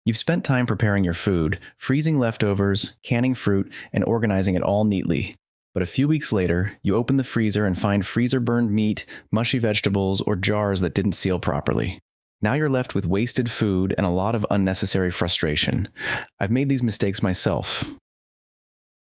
You've spent time preparing your food, freezing leftovers, canning fruit, and organizing it all neatly. But a few weeks later, you open the freezer and find freezer-burned meat, mushy vegetables, or jars that didn't seal properly. Now you're left with wasted food and a lot of unnecessary frustration. I've made these mistakes myself.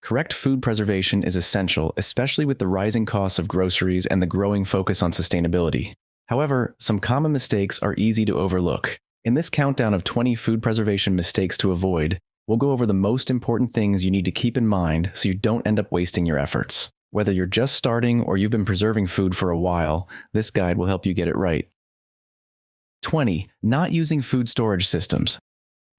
Correct food preservation is essential, especially with the rising costs of groceries and the growing focus on sustainability. However, some common mistakes are easy to overlook. In this countdown of 20 food preservation mistakes to avoid, we'll go over the most important things you need to keep in mind so you don't end up wasting your efforts. Whether you're just starting or you've been preserving food for a while, this guide will help you get it right. 20. Not using food storage systems.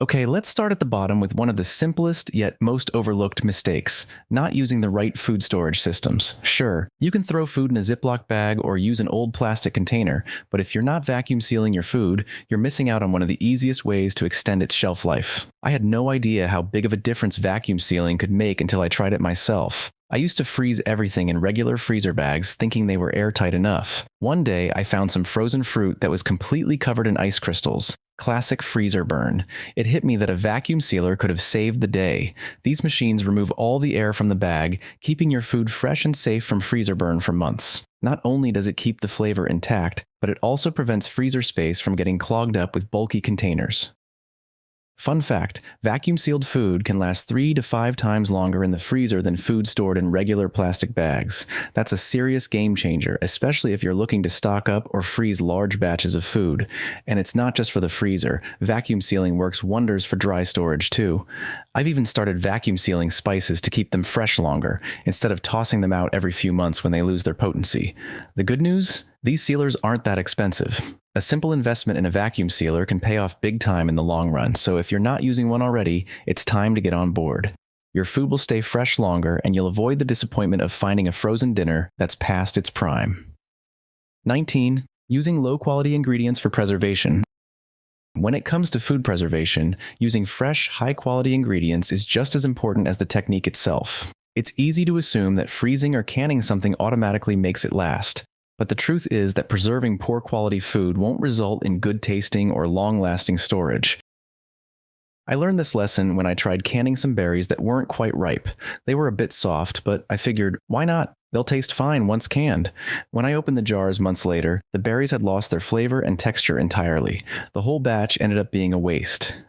Okay, let's start at the bottom with one of the simplest yet most overlooked mistakes: not using the right food storage systems. Sure, you can throw food in a Ziploc bag or use an old plastic container, but if you're not vacuum sealing your food, you're missing out on one of the easiest ways to extend its shelf life. I had no idea how big of a difference vacuum sealing could make until I tried it myself. I used to freeze everything in regular freezer bags thinking they were airtight enough. One day, I found some frozen fruit that was completely covered in ice crystals. Classic freezer burn. It hit me that a vacuum sealer could have saved the day. These machines remove all the air from the bag, keeping your food fresh and safe from freezer burn for months. Not only does it keep the flavor intact, but it also prevents freezer space from getting clogged up with bulky containers. Fun fact, vacuum-sealed food can last 3 to 5 times longer in the freezer than food stored in regular plastic bags. That's a serious game changer, especially if you're looking to stock up or freeze large batches of food. And it's not just for the freezer. Vacuum sealing works wonders for dry storage too. I've even started vacuum sealing spices to keep them fresh longer, instead of tossing them out every few months when they lose their potency. The good news? These sealers aren't that expensive. A simple investment in a vacuum sealer can pay off big time in the long run, so if you're not using one already, it's time to get on board. Your food will stay fresh longer, and you'll avoid the disappointment of finding a frozen dinner that's past its prime. 19. Using low-quality ingredients for preservation. When it comes to food preservation, using fresh, high-quality ingredients is just as important as the technique itself. It's easy to assume that freezing or canning something automatically makes it last. But the truth is that preserving poor quality food won't result in good tasting or long-lasting storage. I learned this lesson when I tried canning some berries that weren't quite ripe. They were a bit soft, but I figured, why not? They'll taste fine once canned. When I opened the jars months later, the berries had lost their flavor and texture entirely. The whole batch ended up being a waste.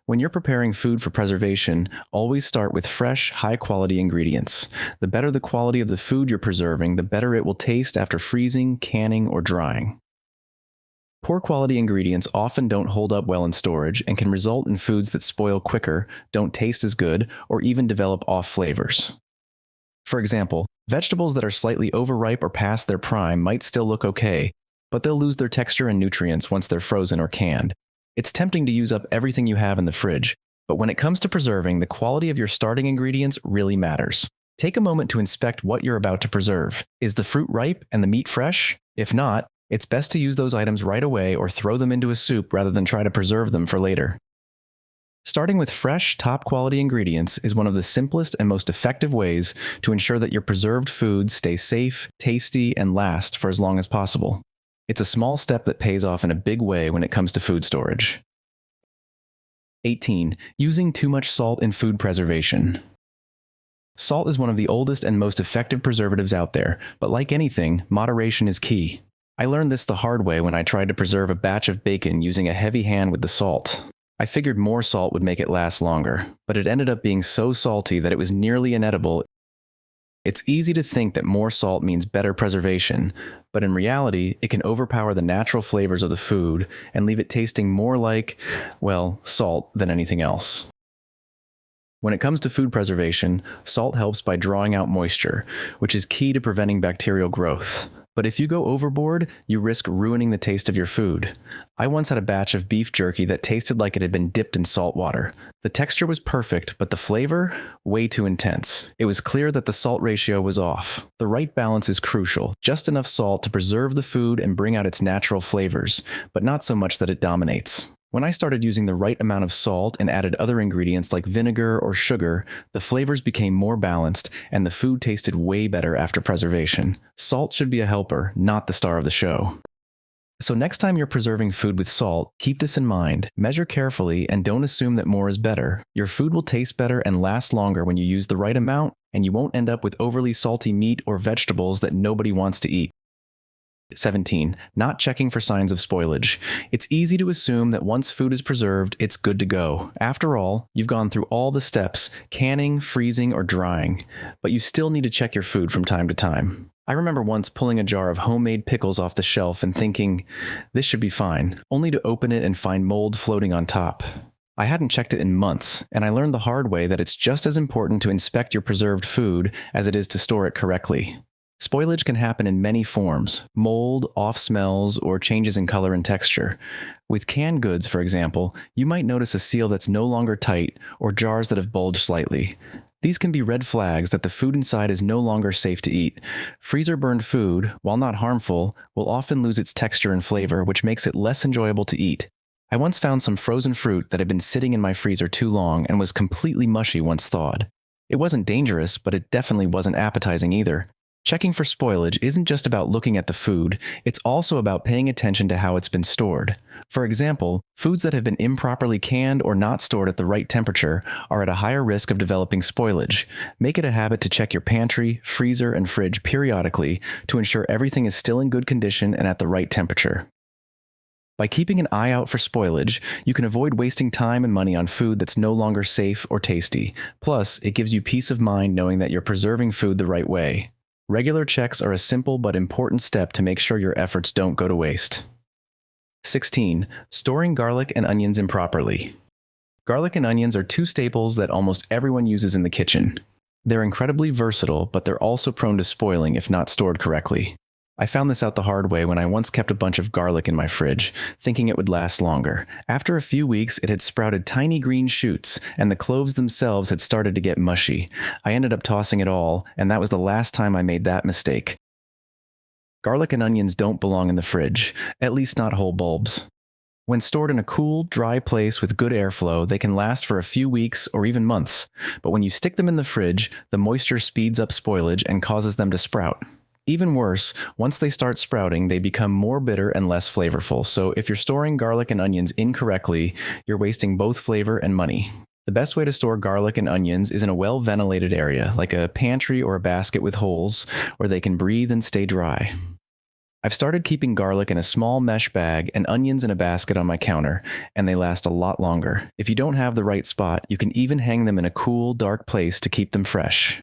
When you're preparing food for preservation, always start with fresh, high-quality ingredients. The better the quality of the food you're preserving, the better it will taste after freezing, canning, or drying. Poor quality ingredients often don't hold up well in storage and can result in foods that spoil quicker, don't taste as good, or even develop off flavors. For example, vegetables that are slightly overripe or past their prime might still look okay, but they'll lose their texture and nutrients once they're frozen or canned. It's tempting to use up everything you have in the fridge, but when it comes to preserving, the quality of your starting ingredients really matters. Take a moment to inspect what you're about to preserve. Is the fruit ripe and the meat fresh? If not, it's best to use those items right away or throw them into a soup rather than try to preserve them for later. Starting with fresh, top-quality ingredients is one of the simplest and most effective ways to ensure that your preserved foods stay safe, tasty, and last for as long as possible. It's a small step that pays off in a big way when it comes to food storage. 18. Using too much salt in food preservation. Salt is one of the oldest and most effective preservatives out there, but like anything, moderation is key. I learned this the hard way when I tried to preserve a batch of bacon using a heavy hand with the salt. I figured more salt would make it last longer, but it ended up being so salty that it was nearly inedible. It's easy to think that more salt means better preservation, but in reality, it can overpower the natural flavors of the food and leave it tasting more like, well, salt than anything else. When it comes to food preservation, salt helps by drawing out moisture, which is key to preventing bacterial growth. But if you go overboard, you risk ruining the taste of your food. I once had a batch of beef jerky that tasted like it had been dipped in salt water. The texture was perfect, but the flavor? Way too intense. It was clear that the salt ratio was off. The right balance is crucial. Just enough salt to preserve the food and bring out its natural flavors, but not so much that it dominates. When I started using the right amount of salt and added other ingredients like vinegar or sugar, the flavors became more balanced and the food tasted way better after preservation. Salt should be a helper, not the star of the show. So next time you're preserving food with salt, keep this in mind. Measure carefully and don't assume that more is better. Your food will taste better and last longer when you use the right amount, and you won't end up with overly salty meat or vegetables that nobody wants to eat. 17. Not checking for signs of spoilage. It's easy to assume that once food is preserved, it's good to go. After all, you've gone through all the steps, canning, freezing, or drying, but you still need to check your food from time to time. I remember once pulling a jar of homemade pickles off the shelf and thinking, this should be fine, only to open it and find mold floating on top. I hadn't checked it in months, and I learned the hard way that it's just as important to inspect your preserved food as it is to store it correctly. Spoilage can happen in many forms: mold, off smells, or changes in color and texture. With canned goods, for example, you might notice a seal that's no longer tight or jars that have bulged slightly. These can be red flags that the food inside is no longer safe to eat. Freezer-burned food, while not harmful, will often lose its texture and flavor, which makes it less enjoyable to eat. I once found some frozen fruit that had been sitting in my freezer too long and was completely mushy once thawed. It wasn't dangerous, but it definitely wasn't appetizing either. Checking for spoilage isn't just about looking at the food, it's also about paying attention to how it's been stored. For example, foods that have been improperly canned or not stored at the right temperature are at a higher risk of developing spoilage. Make it a habit to check your pantry, freezer, and fridge periodically to ensure everything is still in good condition and at the right temperature. By keeping an eye out for spoilage, you can avoid wasting time and money on food that's no longer safe or tasty. Plus, it gives you peace of mind knowing that you're preserving food the right way. Regular checks are a simple but important step to make sure your efforts don't go to waste. 16. Storing garlic and onions improperly. Garlic and onions are two staples that almost everyone uses in the kitchen. They're incredibly versatile, but they're also prone to spoiling if not stored correctly. I found this out the hard way when I once kept a bunch of garlic in my fridge, thinking it would last longer. After a few weeks, it had sprouted tiny green shoots, and the cloves themselves had started to get mushy. I ended up tossing it all, and that was the last time I made that mistake. Garlic and onions don't belong in the fridge, at least not whole bulbs. When stored in a cool, dry place with good airflow, they can last for a few weeks or even months. But when you stick them in the fridge, the moisture speeds up spoilage and causes them to sprout. Even worse, once they start sprouting, they become more bitter and less flavorful. So if you're storing garlic and onions incorrectly, you're wasting both flavor and money. The best way to store garlic and onions is in a well-ventilated area, like a pantry or a basket with holes, where they can breathe and stay dry. I've started keeping garlic in a small mesh bag and onions in a basket on my counter, and they last a lot longer. If you don't have the right spot, you can even hang them in a cool, dark place to keep them fresh.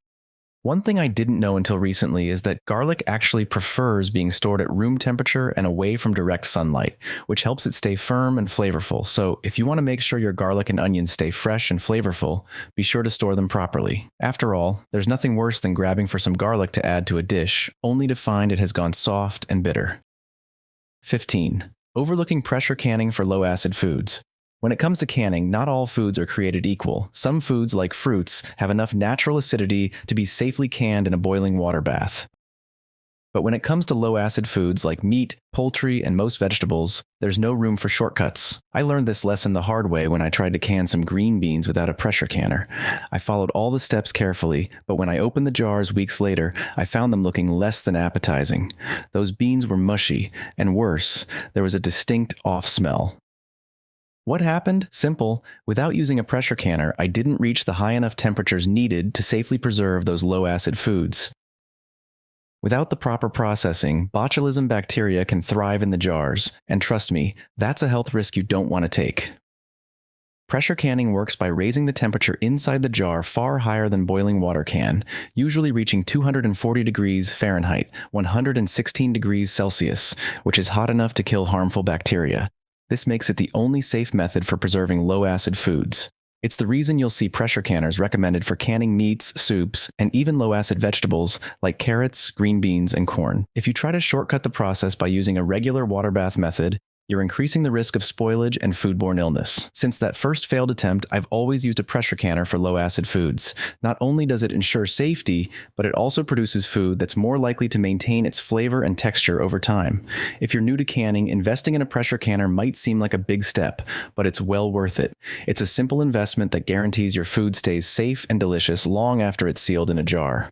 One thing I didn't know until recently is that garlic actually prefers being stored at room temperature and away from direct sunlight, which helps it stay firm and flavorful. So if you want to make sure your garlic and onions stay fresh and flavorful, be sure to store them properly. After all, there's nothing worse than grabbing for some garlic to add to a dish, only to find it has gone soft and bitter. 15. Overlooking pressure canning for low-acid foods. When it comes to canning, not all foods are created equal. Some foods, like fruits, have enough natural acidity to be safely canned in a boiling water bath. But when it comes to low-acid foods like meat, poultry, and most vegetables, there's no room for shortcuts. I learned this lesson the hard way when I tried to can some green beans without a pressure canner. I followed all the steps carefully, but when I opened the jars weeks later, I found them looking less than appetizing. Those beans were mushy, and worse, there was a distinct off smell. What happened? Simple. Without using a pressure canner, I didn't reach the high enough temperatures needed to safely preserve those low-acid foods. Without the proper processing, botulism bacteria can thrive in the jars, and trust me, that's a health risk you don't want to take. Pressure canning works by raising the temperature inside the jar far higher than boiling water can, usually reaching 240 degrees Fahrenheit, 116 degrees Celsius, which is hot enough to kill harmful bacteria. This makes it the only safe method for preserving low-acid foods. It's the reason you'll see pressure canners recommended for canning meats, soups, and even low-acid vegetables like carrots, green beans, and corn. If you try to shortcut the process by using a regular water bath method, you're increasing the risk of spoilage and foodborne illness. Since that first failed attempt, I've always used a pressure canner for low-acid foods. Not only does it ensure safety, but it also produces food that's more likely to maintain its flavor and texture over time. If you're new to canning, investing in a pressure canner might seem like a big step, but it's well worth it. It's a simple investment that guarantees your food stays safe and delicious long after it's sealed in a jar.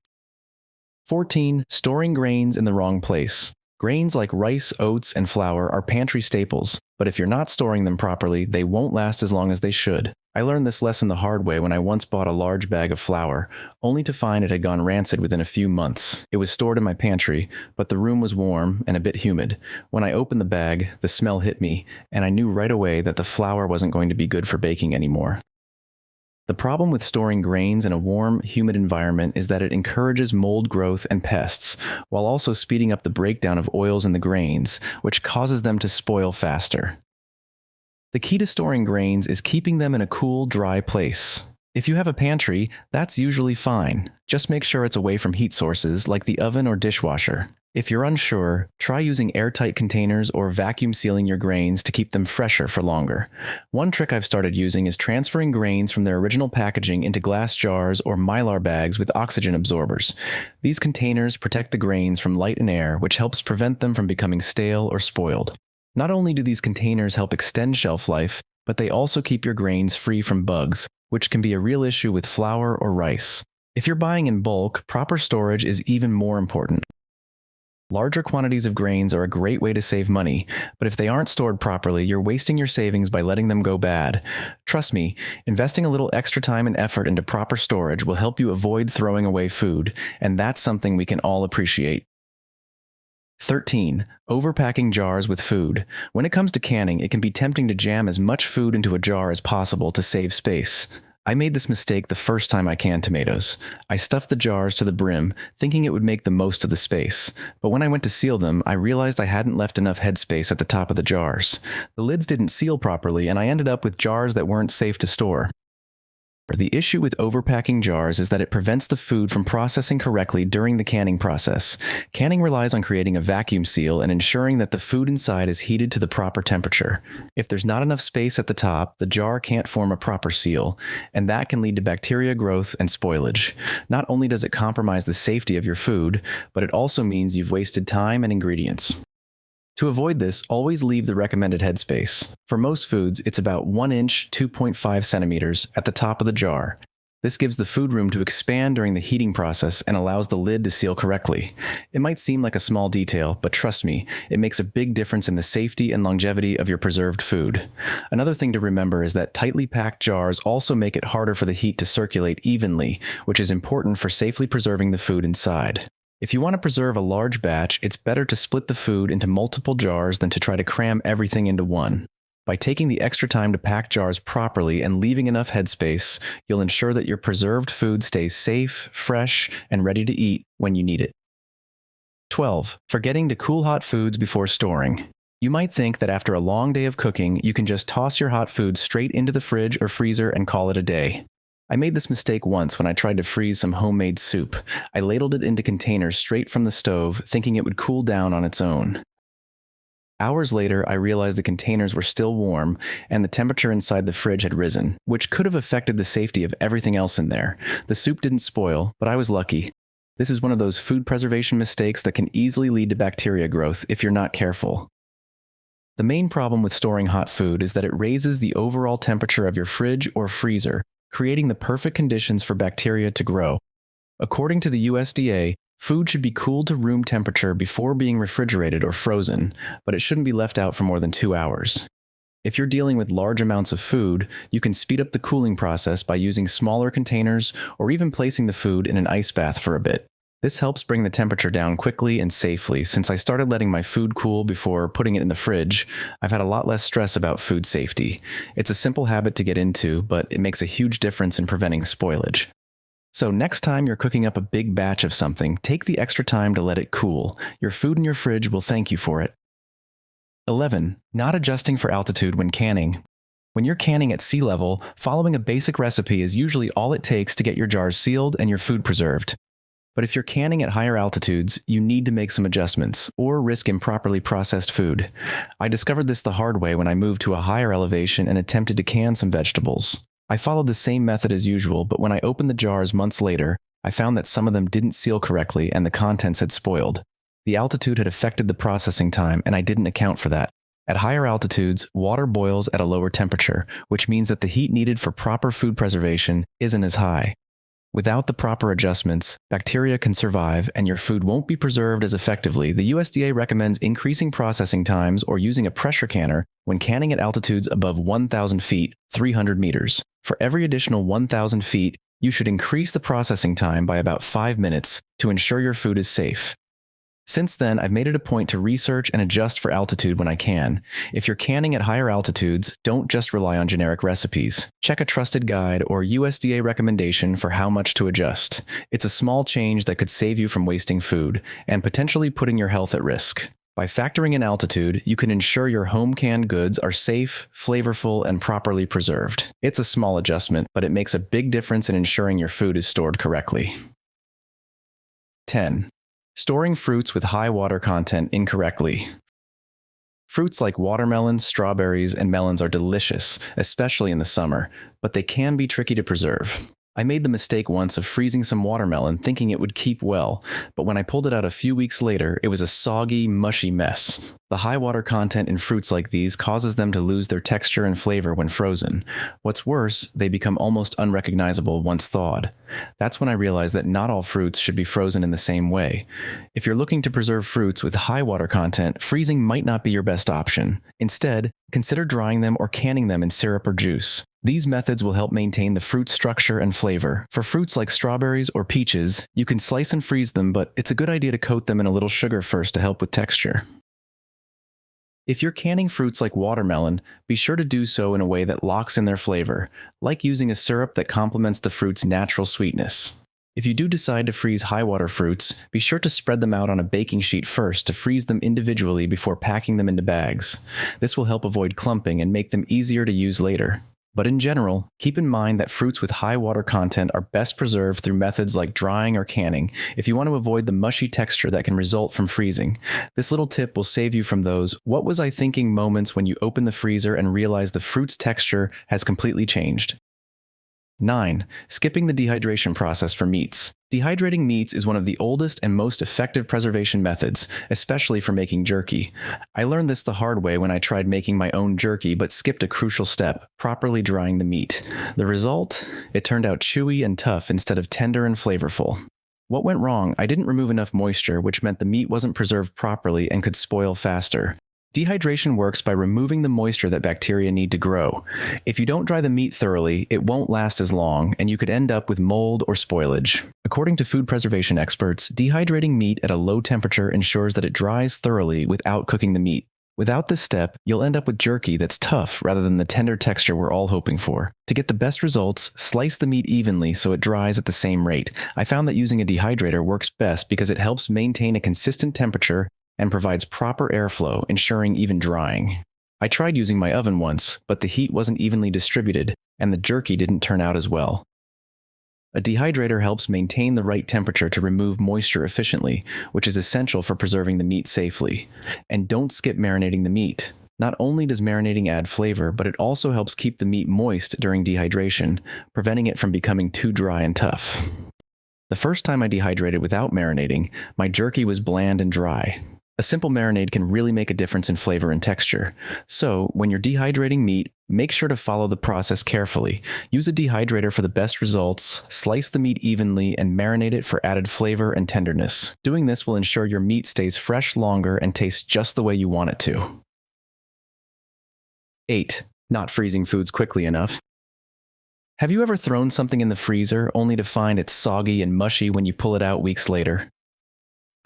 14. Storing grains in the wrong place. Grains like rice, oats, and flour are pantry staples, but if you're not storing them properly, they won't last as long as they should. I learned this lesson the hard way when I once bought a large bag of flour, only to find it had gone rancid within a few months. It was stored in my pantry, but the room was warm and a bit humid. When I opened the bag, the smell hit me, and I knew right away that the flour wasn't going to be good for baking anymore. The problem with storing grains in a warm, humid environment is that it encourages mold growth and pests, while also speeding up the breakdown of oils in the grains, which causes them to spoil faster. The key to storing grains is keeping them in a cool, dry place. If you have a pantry, that's usually fine. Just make sure it's away from heat sources like the oven or dishwasher. If you're unsure, try using airtight containers or vacuum sealing your grains to keep them fresher for longer. One trick I've started using is transferring grains from their original packaging into glass jars or mylar bags with oxygen absorbers. These containers protect the grains from light and air, which helps prevent them from becoming stale or spoiled. Not only do these containers help extend shelf life, but they also keep your grains free from bugs, which can be a real issue with flour or rice. If you're buying in bulk, proper storage is even more important. Larger quantities of grains are a great way to save money, but if they aren't stored properly, you're wasting your savings by letting them go bad. Trust me, investing a little extra time and effort into proper storage will help you avoid throwing away food, and that's something we can all appreciate. 13. Overpacking jars with food. When it comes to canning, it can be tempting to jam as much food into a jar as possible to save space. I made this mistake the first time I canned tomatoes. I stuffed the jars to the brim, thinking it would make the most of the space. But when I went to seal them, I realized I hadn't left enough headspace at the top of the jars. The lids didn't seal properly, and I ended up with jars that weren't safe to store. The issue with overpacking jars is that it prevents the food from processing correctly during the canning process. Canning relies on creating a vacuum seal and ensuring that the food inside is heated to the proper temperature. If there's not enough space at the top, the jar can't form a proper seal, and that can lead to bacteria growth and spoilage. Not only does it compromise the safety of your food, but it also means you've wasted time and ingredients. To avoid this, always leave the recommended headspace. For most foods, it's about 1 inch, 2.5 centimeters at the top of the jar. This gives the food room to expand during the heating process and allows the lid to seal correctly. It might seem like a small detail, but trust me, it makes a big difference in the safety and longevity of your preserved food. Another thing to remember is that tightly packed jars also make it harder for the heat to circulate evenly, which is important for safely preserving the food inside. If you want to preserve a large batch, it's better to split the food into multiple jars than to try to cram everything into one. By taking the extra time to pack jars properly and leaving enough headspace, you'll ensure that your preserved food stays safe, fresh, and ready to eat when you need it. 12. Forgetting to cool hot foods before storing. You might think that after a long day of cooking, you can just toss your hot food straight into the fridge or freezer and call it a day. I made this mistake once when I tried to freeze some homemade soup. I ladled it into containers straight from the stove, thinking it would cool down on its own. Hours later, I realized the containers were still warm and the temperature inside the fridge had risen, which could have affected the safety of everything else in there. The soup didn't spoil, but I was lucky. This is one of those food preservation mistakes that can easily lead to bacteria growth if you're not careful. The main problem with storing hot food is that it raises the overall temperature of your fridge or freezer, creating the perfect conditions for bacteria to grow. According to the USDA, food should be cooled to room temperature before being refrigerated or frozen, but it shouldn't be left out for more than 2 hours. If you're dealing with large amounts of food, you can speed up the cooling process by using smaller containers or even placing the food in an ice bath for a bit. This helps bring the temperature down quickly and safely. Since I started letting my food cool before putting it in the fridge, I've had a lot less stress about food safety. It's a simple habit to get into, but it makes a huge difference in preventing spoilage. So next time you're cooking up a big batch of something, take the extra time to let it cool. Your food in your fridge will thank you for it. 11. Not adjusting for altitude when canning. When you're canning at sea level, following a basic recipe is usually all it takes to get your jars sealed and your food preserved. But if you're canning at higher altitudes, you need to make some adjustments, or risk improperly processed food. I discovered this the hard way when I moved to a higher elevation and attempted to can some vegetables. I followed the same method as usual, but when I opened the jars months later, I found that some of them didn't seal correctly and the contents had spoiled. The altitude had affected the processing time, and I didn't account for that. At higher altitudes, water boils at a lower temperature, which means that the heat needed for proper food preservation isn't as high. Without the proper adjustments, bacteria can survive and your food won't be preserved as effectively. The USDA recommends increasing processing times or using a pressure canner when canning at altitudes above 1,000 feet, 300 meters. For every additional 1,000 feet, you should increase the processing time by about 5 minutes to ensure your food is safe. Since then, I've made it a point to research and adjust for altitude when I can. If you're canning at higher altitudes, don't just rely on generic recipes. Check a trusted guide or USDA recommendation for how much to adjust. It's a small change that could save you from wasting food and potentially putting your health at risk. By factoring in altitude, you can ensure your home canned goods are safe, flavorful, and properly preserved. It's a small adjustment, but it makes a big difference in ensuring your food is stored correctly. 10. Storing fruits with high water content incorrectly. Fruits like watermelons, strawberries, and melons are delicious, especially in the summer, but they can be tricky to preserve. I made the mistake once of freezing some watermelon thinking it would keep well, but when I pulled it out a few weeks later, it was a soggy, mushy mess. The high water content in fruits like these causes them to lose their texture and flavor when frozen. What's worse, they become almost unrecognizable once thawed. That's when I realized that not all fruits should be frozen in the same way. If you're looking to preserve fruits with high water content, freezing might not be your best option. Instead, consider drying them or canning them in syrup or juice. These methods will help maintain the fruit's structure and flavor. For fruits like strawberries or peaches, you can slice and freeze them, but it's a good idea to coat them in a little sugar first to help with texture. If you're canning fruits like watermelon, be sure to do so in a way that locks in their flavor, like using a syrup that complements the fruit's natural sweetness. If you do decide to freeze high-water fruits, be sure to spread them out on a baking sheet first to freeze them individually before packing them into bags. This will help avoid clumping and make them easier to use later. But in general, keep in mind that fruits with high water content are best preserved through methods like drying or canning if you want to avoid the mushy texture that can result from freezing. This little tip will save you from those "what was I thinking" moments when you open the freezer and realize the fruit's texture has completely changed. 9. Skipping the dehydration process for meats. Dehydrating meats is one of the oldest and most effective preservation methods, especially for making jerky. I learned this the hard way when I tried making my own jerky but skipped a crucial step: properly drying the meat. The result? It turned out chewy and tough instead of tender and flavorful. What went wrong? I didn't remove enough moisture, which meant the meat wasn't preserved properly and could spoil faster. Dehydration works by removing the moisture that bacteria need to grow. If you don't dry the meat thoroughly, it won't last as long, and you could end up with mold or spoilage. According to food preservation experts, dehydrating meat at a low temperature ensures that it dries thoroughly without cooking the meat. Without this step, you'll end up with jerky that's tough rather than the tender texture we're all hoping for. To get the best results, slice the meat evenly so it dries at the same rate. I found that using a dehydrator works best because it helps maintain a consistent temperature and provides proper airflow, ensuring even drying. I tried using my oven once, but the heat wasn't evenly distributed, and the jerky didn't turn out as well. A dehydrator helps maintain the right temperature to remove moisture efficiently, which is essential for preserving the meat safely. And don't skip marinating the meat. Not only does marinating add flavor, but it also helps keep the meat moist during dehydration, preventing it from becoming too dry and tough. The first time I dehydrated without marinating, my jerky was bland and dry. A simple marinade can really make a difference in flavor and texture. So, when you're dehydrating meat, make sure to follow the process carefully. Use a dehydrator for the best results, slice the meat evenly, and marinate it for added flavor and tenderness. Doing this will ensure your meat stays fresh longer and tastes just the way you want it to. 8. Not freezing foods quickly enough. Have you ever thrown something in the freezer only to find it's soggy and mushy when you pull it out weeks later?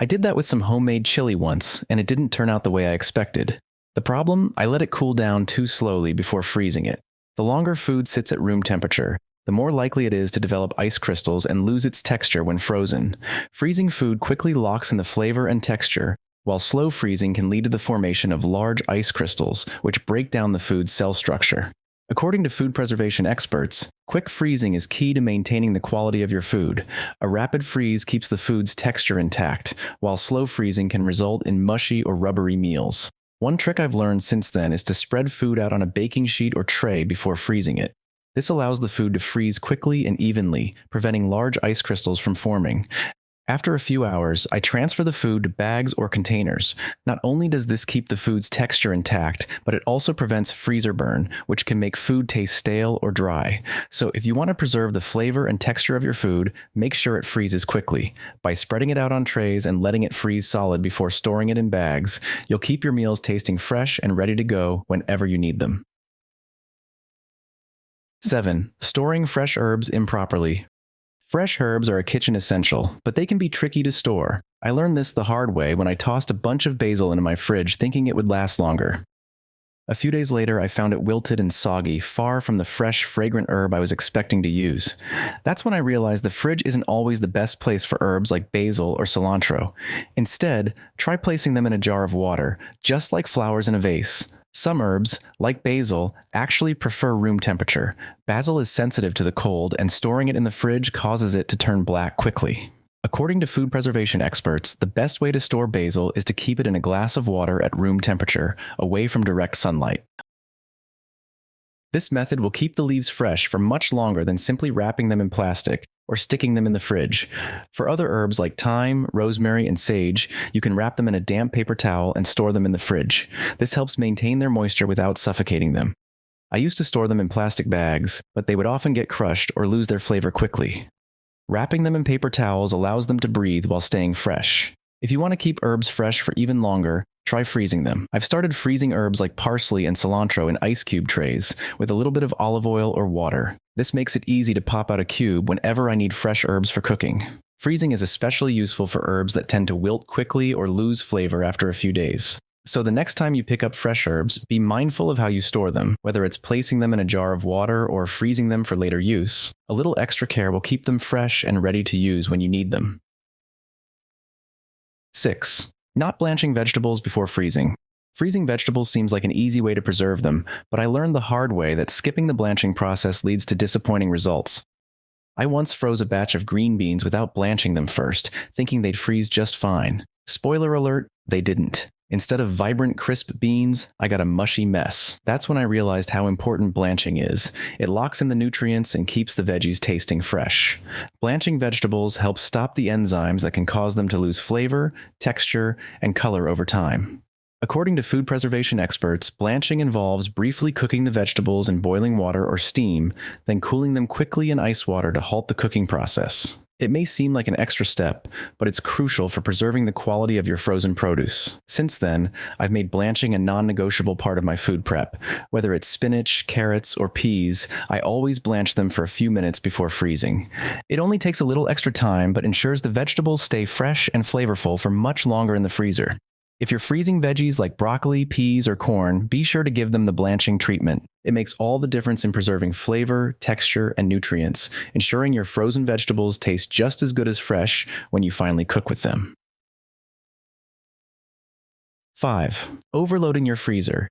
I did that with some homemade chili once, and it didn't turn out the way I expected. The problem? I let it cool down too slowly before freezing it. The longer food sits at room temperature, the more likely it is to develop ice crystals and lose its texture when frozen. Freezing food quickly locks in the flavor and texture, while slow freezing can lead to the formation of large ice crystals, which break down the food's cell structure. According to food preservation experts, quick freezing is key to maintaining the quality of your food. A rapid freeze keeps the food's texture intact, while slow freezing can result in mushy or rubbery meals. One trick I've learned since then is to spread food out on a baking sheet or tray before freezing it. This allows the food to freeze quickly and evenly, preventing large ice crystals from forming. After a few hours, I transfer the food to bags or containers. Not only does this keep the food's texture intact, but it also prevents freezer burn, which can make food taste stale or dry. So if you want to preserve the flavor and texture of your food, make sure it freezes quickly. By spreading it out on trays and letting it freeze solid before storing it in bags, you'll keep your meals tasting fresh and ready to go whenever you need them. 7. Storing fresh herbs improperly. Fresh herbs are a kitchen essential, but they can be tricky to store. I learned this the hard way when I tossed a bunch of basil into my fridge thinking it would last longer. A few days later, I found it wilted and soggy, far from the fresh, fragrant herb I was expecting to use. That's when I realized the fridge isn't always the best place for herbs like basil or cilantro. Instead, try placing them in a jar of water, just like flowers in a vase. Some herbs, like basil, actually prefer room temperature. Basil is sensitive to the cold, and storing it in the fridge causes it to turn black quickly. According to food preservation experts, the best way to store basil is to keep it in a glass of water at room temperature, away from direct sunlight. This method will keep the leaves fresh for much longer than simply wrapping them in plastic or sticking them in the fridge. For other herbs like thyme, rosemary, and sage, you can wrap them in a damp paper towel and store them in the fridge. This helps maintain their moisture without suffocating them. I used to store them in plastic bags, but they would often get crushed or lose their flavor quickly. Wrapping them in paper towels allows them to breathe while staying fresh. If you want to keep herbs fresh for even longer, try freezing them. I've started freezing herbs like parsley and cilantro in ice cube trays with a little bit of olive oil or water. This makes it easy to pop out a cube whenever I need fresh herbs for cooking. Freezing is especially useful for herbs that tend to wilt quickly or lose flavor after a few days. So the next time you pick up fresh herbs, be mindful of how you store them, whether it's placing them in a jar of water or freezing them for later use. A little extra care will keep them fresh and ready to use when you need them. 6. Not blanching vegetables before freezing. Freezing vegetables seems like an easy way to preserve them, but I learned the hard way that skipping the blanching process leads to disappointing results. I once froze a batch of green beans without blanching them first, thinking they'd freeze just fine. Spoiler alert, they didn't. Instead of vibrant, crisp beans, I got a mushy mess. That's when I realized how important blanching is. It locks in the nutrients and keeps the veggies tasting fresh. Blanching vegetables helps stop the enzymes that can cause them to lose flavor, texture, and color over time. According to food preservation experts, blanching involves briefly cooking the vegetables in boiling water or steam, then cooling them quickly in ice water to halt the cooking process. It may seem like an extra step, but it's crucial for preserving the quality of your frozen produce. Since then, I've made blanching a non-negotiable part of my food prep. Whether it's spinach, carrots, or peas, I always blanch them for a few minutes before freezing. It only takes a little extra time, but ensures the vegetables stay fresh and flavorful for much longer in the freezer. If you're freezing veggies like broccoli, peas, or corn, be sure to give them the blanching treatment. It makes all the difference in preserving flavor, texture, and nutrients, ensuring your frozen vegetables taste just as good as fresh when you finally cook with them. 5. Overloading your freezer.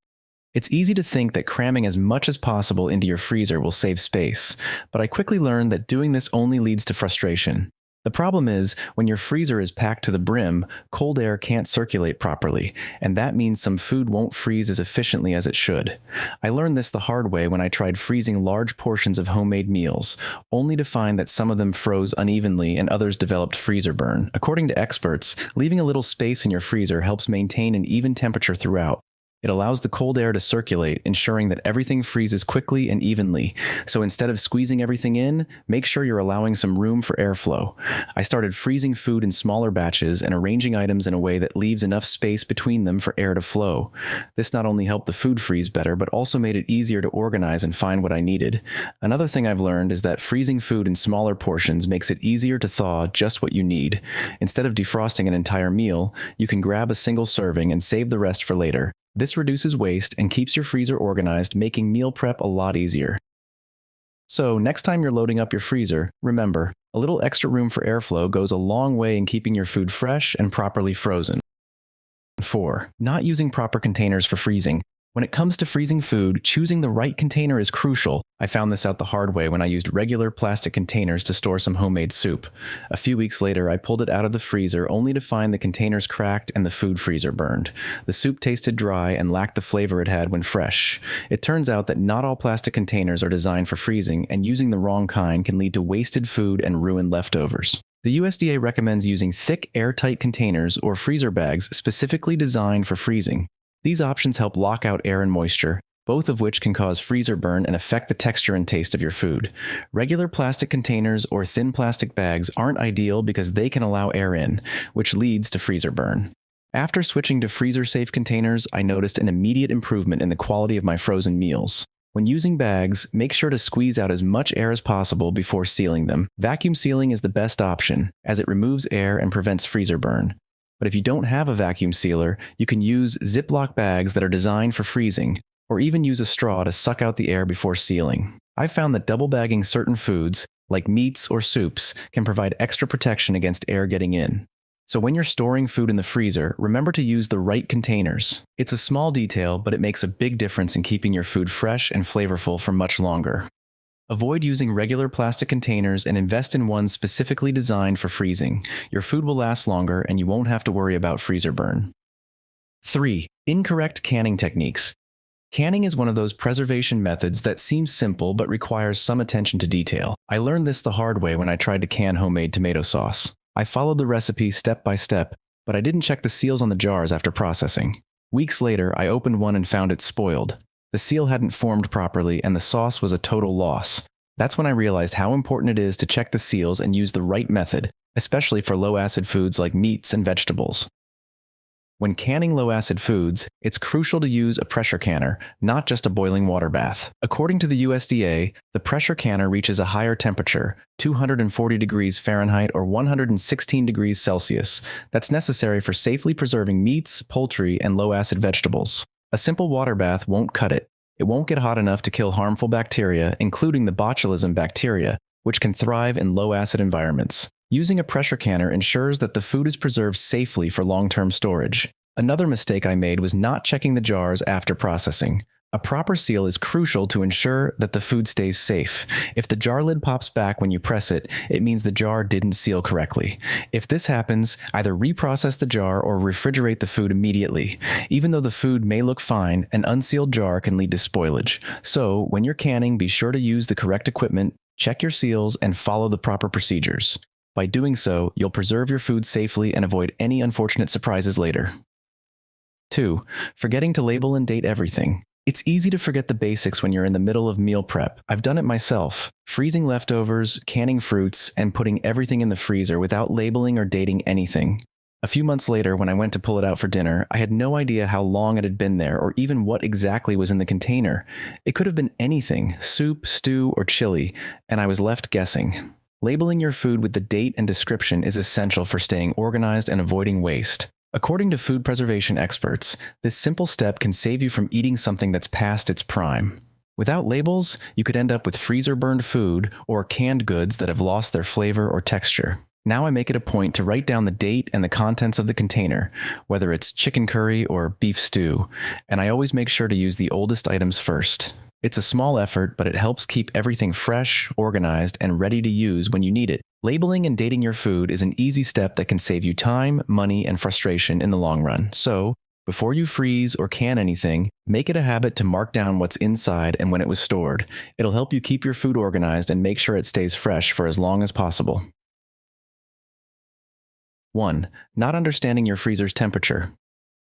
It's easy to think that cramming as much as possible into your freezer will save space, but I quickly learned that doing this only leads to frustration. The problem is, when your freezer is packed to the brim, cold air can't circulate properly, and that means some food won't freeze as efficiently as it should. I learned this the hard way when I tried freezing large portions of homemade meals, only to find that some of them froze unevenly and others developed freezer burn. According to experts, leaving a little space in your freezer helps maintain an even temperature throughout. It allows the cold air to circulate, ensuring that everything freezes quickly and evenly. So instead of squeezing everything in, make sure you're allowing some room for airflow. I started freezing food in smaller batches and arranging items in a way that leaves enough space between them for air to flow. This not only helped the food freeze better, but also made it easier to organize and find what I needed. Another thing I've learned is that freezing food in smaller portions makes it easier to thaw just what you need. Instead of defrosting an entire meal, you can grab a single serving and save the rest for later. This reduces waste and keeps your freezer organized, making meal prep a lot easier. So, next time you're loading up your freezer, remember, a little extra room for airflow goes a long way in keeping your food fresh and properly frozen. 4. Not using proper containers for freezing. When it comes to freezing food, choosing the right container is crucial. I found this out the hard way when I used regular plastic containers to store some homemade soup. A few weeks later, I pulled it out of the freezer only to find the containers cracked and the food freezer burned. The soup tasted dry and lacked the flavor it had when fresh. It turns out that not all plastic containers are designed for freezing, and using the wrong kind can lead to wasted food and ruined leftovers. The USDA recommends using thick, airtight containers or freezer bags specifically designed for freezing. These options help lock out air and moisture, both of which can cause freezer burn and affect the texture and taste of your food. Regular plastic containers or thin plastic bags aren't ideal because they can allow air in, which leads to freezer burn. After switching to freezer-safe containers, I noticed an immediate improvement in the quality of my frozen meals. When using bags, make sure to squeeze out as much air as possible before sealing them. Vacuum sealing is the best option, as it removes air and prevents freezer burn. But if you don't have a vacuum sealer, you can use Ziploc bags that are designed for freezing, or even use a straw to suck out the air before sealing. I've found that double bagging certain foods, like meats or soups, can provide extra protection against air getting in. So when you're storing food in the freezer, remember to use the right containers. It's a small detail, but it makes a big difference in keeping your food fresh and flavorful for much longer. Avoid using regular plastic containers and invest in ones specifically designed for freezing. Your food will last longer and you won't have to worry about freezer burn. 3. Incorrect canning techniques. Canning is one of those preservation methods that seems simple but requires some attention to detail. I learned this the hard way when I tried to can homemade tomato sauce. I followed the recipe step by step, but I didn't check the seals on the jars after processing. Weeks later, I opened one and found it spoiled. The seal hadn't formed properly and the sauce was a total loss. That's when I realized how important it is to check the seals and use the right method, especially for low-acid foods like meats and vegetables. When canning low-acid foods, it's crucial to use a pressure canner, not just a boiling water bath. According to the USDA, the pressure canner reaches a higher temperature, 240 degrees Fahrenheit or 116 degrees Celsius, that's necessary for safely preserving meats, poultry, and low-acid vegetables. A simple water bath won't cut it. It won't get hot enough to kill harmful bacteria, including the botulism bacteria, which can thrive in low-acid environments. Using a pressure canner ensures that the food is preserved safely for long-term storage. Another mistake I made was not checking the jars after processing. A proper seal is crucial to ensure that the food stays safe. If the jar lid pops back when you press it, it means the jar didn't seal correctly. If this happens, either reprocess the jar or refrigerate the food immediately. Even though the food may look fine, an unsealed jar can lead to spoilage. So, when you're canning, be sure to use the correct equipment, check your seals, and follow the proper procedures. By doing so, you'll preserve your food safely and avoid any unfortunate surprises later. 2. Forgetting to label and date everything. It's easy to forget the basics when you're in the middle of meal prep. I've done it myself, freezing leftovers, canning fruits, and putting everything in the freezer without labeling or dating anything. A few months later, when I went to pull it out for dinner, I had no idea how long it had been there or even what exactly was in the container. It could have been anything, soup, stew, or chili, and I was left guessing. Labeling your food with the date and description is essential for staying organized and avoiding waste. According to food preservation experts, this simple step can save you from eating something that's past its prime. Without labels, you could end up with freezer-burned food or canned goods that have lost their flavor or texture. Now I make it a point to write down the date and the contents of the container, whether it's chicken curry or beef stew, and I always make sure to use the oldest items first. It's a small effort, but it helps keep everything fresh, organized, and ready to use when you need it. Labeling and dating your food is an easy step that can save you time, money, and frustration in the long run. So, before you freeze or can anything, make it a habit to mark down what's inside and when it was stored. It'll help you keep your food organized and make sure it stays fresh for as long as possible. 1. Not understanding your freezer's temperature.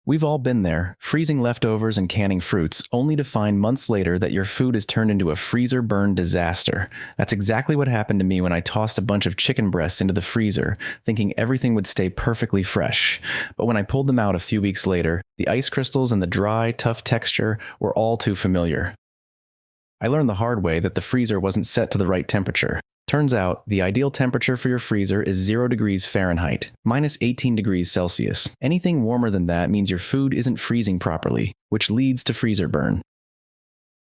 We've all been there, freezing leftovers and canning fruits, only to find months later that your food has turned into a freezer-burn disaster. That's exactly what happened to me when I tossed a bunch of chicken breasts into the freezer, thinking everything would stay perfectly fresh. But when I pulled them out a few weeks later, the ice crystals and the dry, tough texture were all too familiar. I learned the hard way that the freezer wasn't set to the right temperature. Turns out, the ideal temperature for your freezer is 0 degrees Fahrenheit, minus 18 degrees Celsius. Anything warmer than that means your food isn't freezing properly, which leads to freezer burn.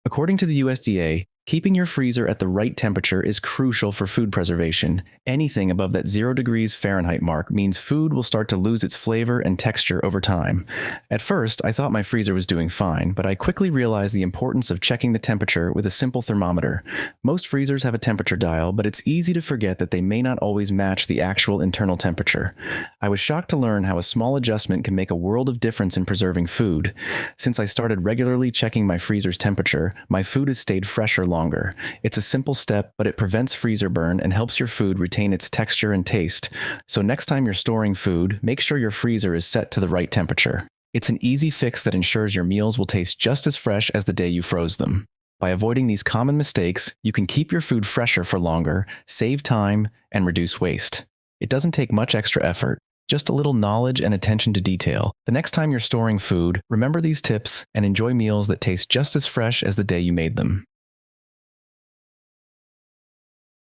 According to the USDA, keeping your freezer at the right temperature is crucial for food preservation. Anything above that 0 degrees Fahrenheit mark means food will start to lose its flavor and texture over time. At first, I thought my freezer was doing fine, but I quickly realized the importance of checking the temperature with a simple thermometer. Most freezers have a temperature dial, but it's easy to forget that they may not always match the actual internal temperature. I was shocked to learn how a small adjustment can make a world of difference in preserving food. Since I started regularly checking my freezer's temperature, my food has stayed fresher longer. It's a simple step, but it prevents freezer burn and helps your food retain its texture and taste. So next time you're storing food, make sure your freezer is set to the right temperature. It's an easy fix that ensures your meals will taste just as fresh as the day you froze them. By avoiding these common mistakes, you can keep your food fresher for longer, save time, and reduce waste. It doesn't take much extra effort. Just a little knowledge and attention to detail. The next time you're storing food, remember these tips and enjoy meals that taste just as fresh as the day you made them.